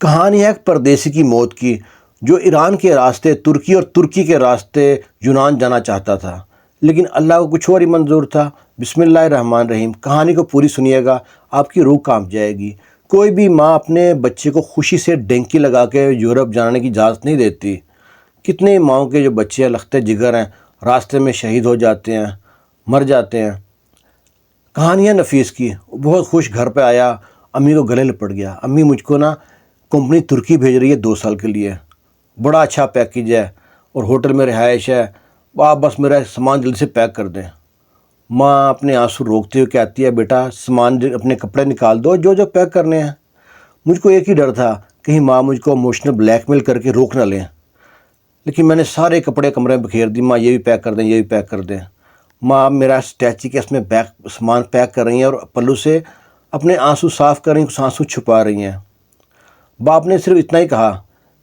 کہانی ہے ایک پردیسی کی موت کی جو ایران کے راستے ترکی اور ترکی کے راستے یونان جانا چاہتا تھا، لیکن اللہ کو کچھ اور ہی منظور تھا۔ بسم اللہ الرحمن الرحیم۔ کہانی کو پوری سنیے گا، آپ کی روح کانپ جائے گی۔ کوئی بھی ماں اپنے بچے کو خوشی سے ڈینکی لگا کے یورپ جانے کی اجازت نہیں دیتی۔ کتنے ماؤں کے جو بچے لختے جگر ہیں راستے میں شہید ہو جاتے ہیں، مر جاتے ہیں۔ کہانی ہے نفیس کی۔ بہت خوش گھر پہ آیا، امی کو گلے لپٹ گیا۔ امی مجھ کو نا کمپنی ترکی بھیج رہی ہے 2 سال کے لیے، بڑا اچھا پیکیج ہے اور ہوٹل میں رہائش ہے، آپ بس میرا سامان جلدی سے پیک کر دیں۔ ماں اپنے آنسو روکتے ہوئے کہتی ہے بیٹا سامان اپنے کپڑے نکال دو جو جو پیک کرنے ہیں۔ مجھ کو ایک ہی ڈر تھا کہیں ماں مجھ کو ایموشنل بلیک میل کر کے روک نہ لیں، لیکن میں نے سارے کپڑے کمرے میں بکھیر دی۔ ماں یہ بھی پیک کر دیں، یہ بھی پیک کر دیں۔ ماں میرا اسٹیچی کیس میں سامان پیک کر رہی ہیں اور پلو سے اپنے آنسو صاف کر رہی ہیں، کچھ آنسو چھپا رہی ہیں۔ باپ نے صرف اتنا ہی کہا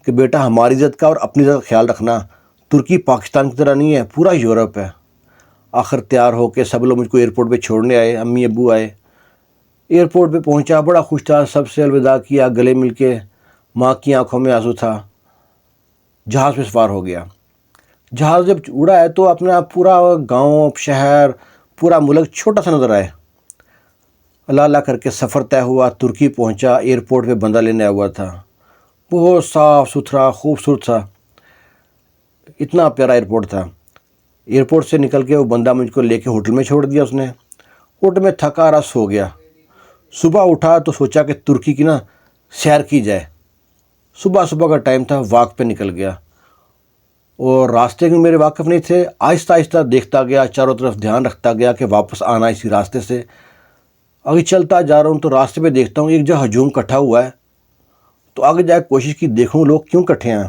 کہ بیٹا ہماری عزت کا اور اپنی عزت کا خیال رکھنا، ترکی پاکستان کی طرح نہیں ہے، پورا یورپ ہے۔ آخر تیار ہو کے سب لوگ مجھ کو ایئرپورٹ پہ چھوڑنے آئے، امی ابو آئے۔ ایئرپورٹ پہ پہنچا، بڑا خوش تھا، سب سے الوداع کیا، گلے مل کے۔ ماں کی آنکھوں میں آنسو تھا۔ جہاز پہ سوار ہو گیا۔ جہاز جب اڑا ہے تو اپنا پورا گاؤں، شہر، پورا ملک چھوٹا سا نظر آئے۔ اللہ اللہ کر کے سفر طے ہوا، ترکی پہنچا۔ ایئرپورٹ پہ بندہ لینے آیا ہوا تھا، بہت صاف ستھرا خوبصورت تھا، اتنا پیارا ایئرپورٹ تھا۔ ایئرپورٹ سے نکل کے وہ بندہ مجھ کو لے کے ہوٹل میں چھوڑ دیا اس نے۔ ہوٹل میں تھکا رس ہو گیا۔ صبح اٹھا تو سوچا کہ ترکی کی نا سیر کی جائے۔ صبح کا ٹائم تھا، واک پہ نکل گیا اور راستے میں میرے واقف نہیں تھے۔ آہستہ آہستہ دیکھتا گیا، چاروں طرف دھیان رکھتا گیا کہ واپس آنا اسی راستے سے۔ آگے چلتا جا رہا ہوں تو راستے پہ دیکھتا ہوں ایک جگہ ہجوم کٹھا ہوا ہے، تو آگے جا کے کوشش کی دیکھوں لوگ کیوں کٹھے ہیں۔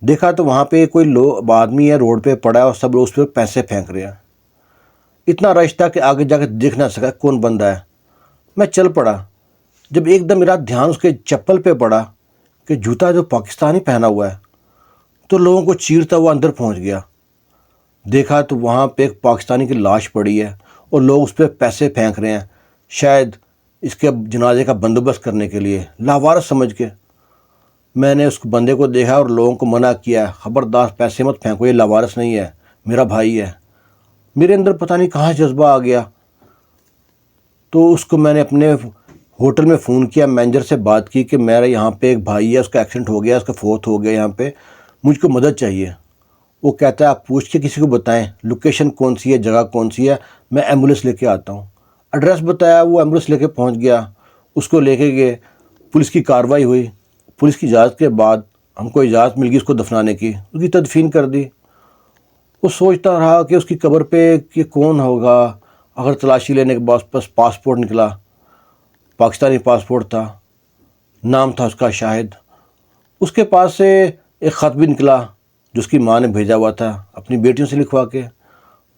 دیکھا تو وہاں پہ کوئی آدمی ہے روڈ پہ پڑا ہے اور سب لوگ اس پہ پیسے پھینک رہے ہیں۔ اتنا رش تھا کہ آگے جا کے دیکھ نہ سکا کون بندہ ہے۔ میں چل پڑا، جب ایک دم میرا دھیان اس کے چپل پہ پڑا کہ جوتا جو پاکستانی پہنا ہوا ہے، تو لوگوں کو چیرتا ہوا اندر پہنچ گیا۔ دیکھا تو وہاں پہ ایک پاکستانی کی لاش پڑی ہے اور لوگ اس پہ پیسے پھینک رہے ہیں، شاید اس کے جنازے کا بندوبست کرنے کے لیے، لاوارث سمجھ کے۔ میں نے اس بندے کو دیکھا اور لوگوں کو منع کیا، خبردار پیسے مت پھینکو، یہ لاوارث نہیں ہے، میرا بھائی ہے۔ میرے اندر پتہ نہیں کہاں جذبہ آ گیا، تو اس کو میں نے اپنے ہوٹل میں فون کیا، مینیجر سے بات کی کہ میرا یہاں پہ ایک بھائی ہے، اس کا ایکسیڈنٹ ہو گیا، اس کا فوت ہو گیا یہاں پہ، مجھ کو مدد چاہیے۔ وہ کہتا ہے آپ پوچھ کے کسی کو بتائیں لوکیشن کون سی ہے، جگہ کون سی ہے، میں ایمبولینس لے کے آتا ہوں۔ ایڈریس بتایا، وہ ایمبولینس لے کے پہنچ گیا، اس کو لے کے گئے۔ پولیس کی کارروائی ہوئی، پولیس کی اجازت کے بعد ہم کو اجازت مل گئی اس کو دفنانے کی، اس کی تدفین کر دی۔ وہ سوچتا رہا کہ اس کی قبر پہ کہ کون ہوگا۔ اگر تلاشی لینے کے بعد بس پاسپورٹ نکلا، پاکستانی پاسپورٹ تھا، نام تھا اس کا شاہد۔ اس کے پاس سے ایک خط بھی نکلا جو اس کی ماں نے بھیجا ہوا تھا اپنی بیٹیوں سے لکھوا کے۔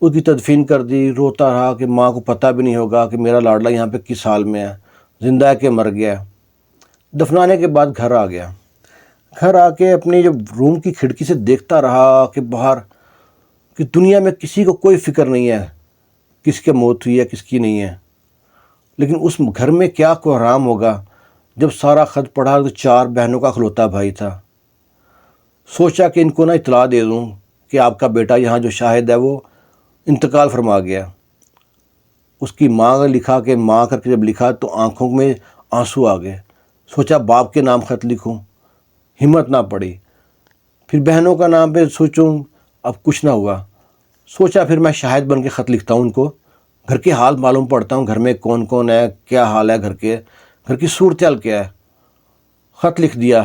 اس کی تدفین کر دی۔ روتا رہا کہ ماں کو پتہ بھی نہیں ہوگا کہ میرا لاڈلا یہاں پہ کس حال میں ہے، زندہ ہے کہ مر گیا ہے۔ دفنانے کے بعد گھر آ گیا۔ گھر آ کے اپنی جو روم کی کھڑکی سے دیکھتا رہا کہ باہر کہ دنیا میں کسی کو کوئی فکر نہیں ہے کس کی موت ہوئی ہے کس کی نہیں ہے، لیکن اس گھر میں کیا کوحرام ہوگا جب سارا خط پڑھا تو 4 بہنوں کا اکلوتا بھائی تھا۔ سوچا کہ ان کو نہ اطلاع دے دوں کہ آپ کا بیٹا یہاں جو شاہد ہے وہ انتقال فرما گیا۔ اس کی ماں نے لکھا کہ ماں کر کے جب لکھا تو آنکھوں میں آنسو آ گئے۔ سوچا باپ کے نام خط لکھوں، ہمت نہ پڑی۔ پھر بہنوں کا نام پہ سوچوں، اب کچھ نہ ہوا۔ سوچا پھر میں شاہد بن کے خط لکھتا ہوں ان کو، گھر کے حال معلوم پڑتا ہوں، گھر میں کون کون ہے، کیا حال ہے، گھر کی صورتحال کیا ہے۔ خط لکھ دیا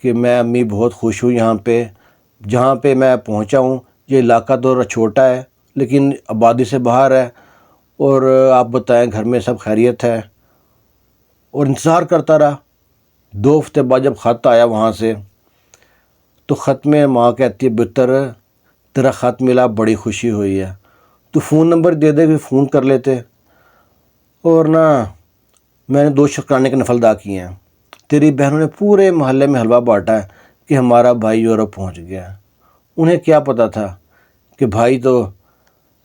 کہ میں امی بہت خوش ہوں یہاں پہ، جہاں پہ میں پہنچا ہوں یہ علاقہ تو چھوٹا ہے لیکن آبادی سے باہر ہے، اور آپ بتائیں گھر میں سب خیریت ہے۔ اور انتظار کرتا رہا۔ 2 ہفتے بعد جب خط آیا وہاں سے تو خط میں ماں کہتی ہے بتر تیرا خط ملا، بڑی خوشی ہوئی ہے، تو فون نمبر دے دے، فون کر لیتے۔ اور نا میں نے 2 شکرانے کے نفل ادا کیے ہیں۔ تیری بہنوں نے پورے محلے میں حلوہ بانٹا ہے کہ ہمارا بھائی یورپ پہنچ گیا ہے۔ انہیں کیا پتہ تھا کہ بھائی تو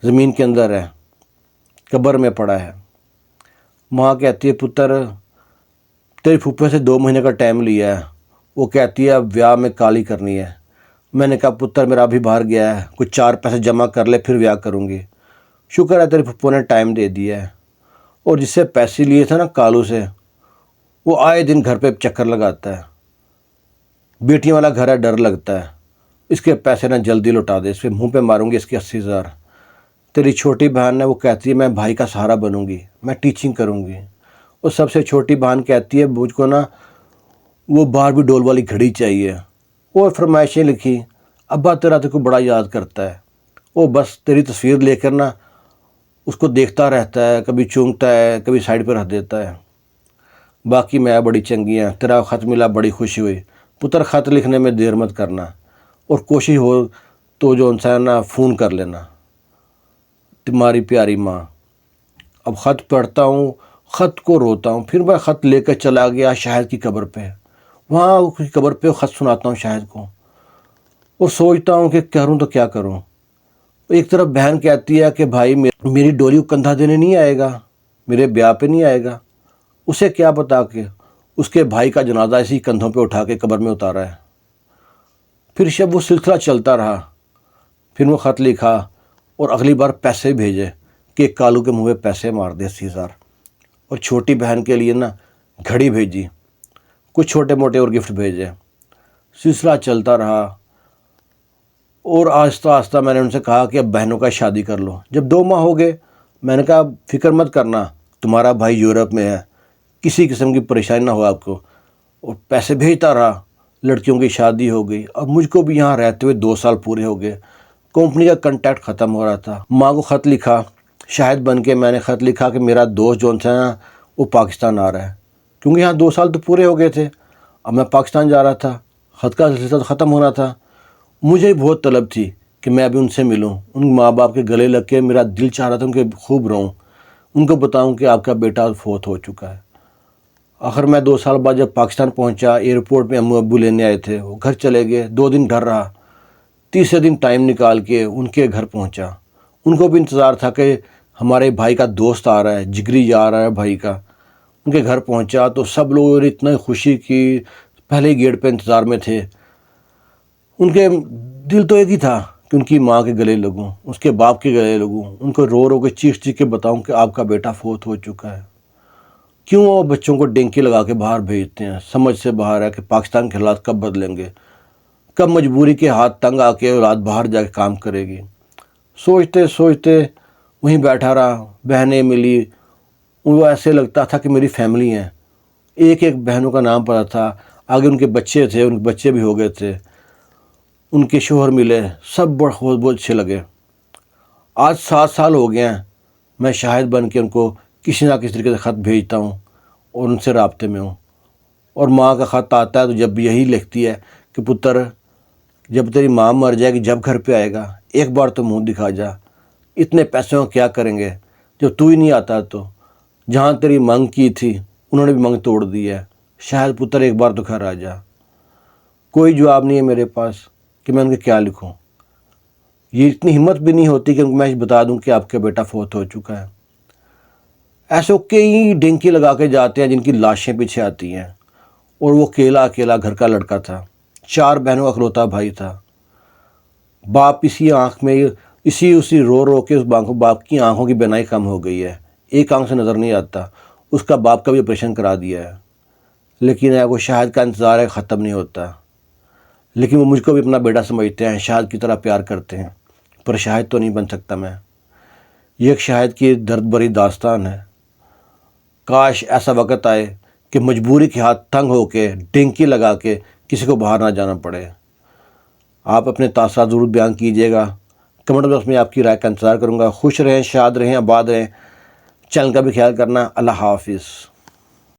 زمین کے اندر ہے، قبر میں پڑا ہے۔ ماں کہتی ہے پتر تیری پھوپھے سے 2 مہینے کا ٹائم لیا ہے، وہ کہتی ہے اب بیاہ میں کالی کرنی ہے۔ میں نے کہا پتر میرا ابھی باہر گیا ہے، کچھ 4 پیسے جمع کر لے پھر بیاہ کروں گی۔ شکر ہے تیری پھپھو نے ٹائم دے دیا ہے۔ اور جس سے پیسے لیے تھے نا کالو سے، وہ آئے دن گھر پہ چکر لگاتا ہے۔ بیٹیوں والا گھر ہے، ڈر لگتا ہے اس کے پیسے نہ جلدی لوٹا دے، اس کے منہ پہ ماروں گی اس کے 80,000۔ تیری چھوٹی بہن ہے، وہ کہتی ہے میں بھائی کا سہارا بنوں گی، میں ٹیچنگ کروں گی۔ اور سب سے چھوٹی بہن کہتی ہے مجھ کو نا وہ باربی ڈول والی گھڑی چاہیے۔ اور فرمائشیں لکھی، ابا تیرا تو کو بڑا یاد کرتا ہے، وہ بس تیری تصویر لے کر نا اس کو دیکھتا رہتا ہے، کبھی چونگتا ہے، کبھی سائڈ پہ رکھ دیتا ہے۔ باقی میں بڑی چنگی ہیں، تیرا خط ملا بڑی خوشی ہوئی۔ پتر خط لکھنے میں دیر مت کرنا، اور کوشش ہو تو جو انسان نا فون کر لینا۔ تمہاری پیاری ماں۔ اب خط پڑھتا ہوں، خط کو روتا ہوں، پھر میں خط لے کر چلا گیا شاہد کی قبر پہ، وہاں اس کی قبر پہ خط سناتا ہوں شاہد کو، اور سوچتا ہوں کہ کروں تو کیا کروں۔ ایک طرف بہن کہتی ہے کہ بھائی میری ڈولی کو کندھا دینے نہیں آئے گا، میرے بیاہ پہ نہیں آئے گا، اسے کیا پتا کہ اس کے بھائی کا جنازہ اسی کندھوں پہ اٹھا کے قبر میں اتارا ہے۔ پھر شب وہ سلسلہ چلتا رہا، پھر وہ خط لکھا اور اگلی بار پیسے بھیجے کہ کالو کے منہ پہ پیسے مار دے 80,000، اور چھوٹی بہن کے لیے نا گھڑی بھیجی، کچھ چھوٹے موٹے اور گفٹ بھیجے۔ سلسلہ چلتا رہا، اور آہستہ آہستہ میں نے ان سے کہا کہ اب بہنوں کا شادی کر لو۔ جب 2 ماہ ہو گئے، میں نے کہا فکر مت کرنا، تمہارا بھائی یورپ میں ہے، کسی قسم کی پریشانی نہ ہو آپ کو۔ اور پیسے بھیجتا رہا، لڑکیوں کی شادی ہو گئی، اور مجھ کو بھی یہاں رہتے ہوئے 2 سال پورے ہو گئے۔ کمپنی کا کنٹیکٹ ختم ہو رہا تھا۔ ماں کو خط لکھا، شاہد بن کے میں نے خط لکھا کہ میرا دوست جو ہے نا وہ پاکستان آ رہا ہے، کیونکہ یہاں 2 سال تو پورے ہو گئے تھے، اب میں پاکستان جا رہا تھا، خط کا سلسلہ تو ختم ہونا تھا۔ مجھے بہت طلب تھی کہ میں ابھی ان سے ملوں، ان ماں باپ کے گلے لگ کے میرا دل چاہ رہا تھا ان کے خوب رہوں، ان کو بتاؤں کہ آپ کا بیٹا فوت ہو چکا ہے۔ آخر میں 2 سال بعد جب پاکستان پہنچا، ایئرپورٹ میں امو ابو لینے آئے تھے، وہ گھر چلے گئے، 2 دن گھر رہا، تیسرے دن ٹائم نکال کے ان کے گھر پہنچا۔ ان کو بھی انتظار تھا کہ ہمارے بھائی کا دوست آ رہا ہے، جگری جا رہا ہے بھائی کا۔ ان کے گھر پہنچا تو سب لوگوں نے اتنا خوشی کی، پہلے ہی گیٹ پہ انتظار میں تھے۔ ان کے دل تو ایک ہی تھا کہ ان کی ماں کے گلے لگوں، اس کے باپ کے گلے لگوں، ان کو رو رو کے چیخ چیخ کے بتاؤں کہ آپ کا بیٹا فوت ہو چکا ہے۔ کیوں وہ بچوں کو ڈینکی لگا کے باہر بھیجتے ہیں؟ سمجھ سے باہر ہے کہ پاکستان کے حالات کب بدلیں گے، کب مجبوری کے ہاتھ تنگ آ کے اولاد باہر جا کے کام کرے گی۔ سوچتے سوچتے وہیں بیٹھا رہا، بہنیں ملی، وہ ایسے لگتا تھا کہ میری فیملی ہے۔ ایک ایک بہنوں کا نام پتا تھا، آگے ان کے بچے تھے، ان کے بچے بھی ہو گئے تھے، ان کے شوہر ملے، سب بہت اچھے لگے۔ آج 7 سال ہو گئے ہیں، میں شاہد بن کے ان کو کسی نہ کسی طریقے سے خط بھیجتا ہوں اور ان سے رابطے میں ہوں۔ اور ماں کا خط آتا ہے تو جب بھی یہی لکھتی ہے کہ پتر جب تیری ماں مر جائے گی، جب گھر پہ آئے گا ایک بار تو منہ دکھا جا، اتنے پیسوں کیا کریں گے جب تو ہی نہیں آتا، تو جہاں تیری منگ کی تھی انہوں نے بھی منگ توڑ دی ہے، شاید پتر ایک بار تو گھر آ جا۔ کوئی جواب نہیں ہے میرے پاس کہ میں ان کے کیا لکھوں۔ یہ اتنی ہمت بھی نہیں ہوتی کہ میں بتا دوں کہ آپ کا بیٹا فوت ہو چکا ہے۔ ایسے کئی ڈینکی لگا کے جاتے ہیں جن کی لاشیں پیچھے آتی ہیں، اور وہ اکیلا گھر کا لڑکا تھا، 4 بہنوں کا اکلوتا بھائی تھا۔ باپ اسی آنکھ میں اسی رو رو کے اس باپ کی آنکھوں کی بینائی کم ہو گئی ہے، ایک آنکھ سے نظر نہیں آتا، اس کا باپ کا بھی آپریشن کرا دیا ہے۔ لیکن وہ شاہد کا انتظار ہے، ختم نہیں ہوتا۔ لیکن وہ مجھ کو بھی اپنا بیٹا سمجھتے ہیں، شاہد کی طرح پیار کرتے ہیں، پر شاہد تو نہیں بن سکتا میں۔ یہ ایک شاہد کی درد بھری داستان ہے۔ کاش ایسا وقت آئے کہ مجبوری کے ہاتھ تنگ ہو کے ڈینکی لگا کے کسی کو باہر نہ جانا پڑے۔ آپ اپنے تاثرات ضرور بیان کیجیے گا، کمنٹ باکس میں آپ کی رائے کا انتظار کروں گا۔ خوش رہیں، شاد رہیں، آباد رہیں۔ چینل کا بھی خیال کرنا۔ اللہ حافظ۔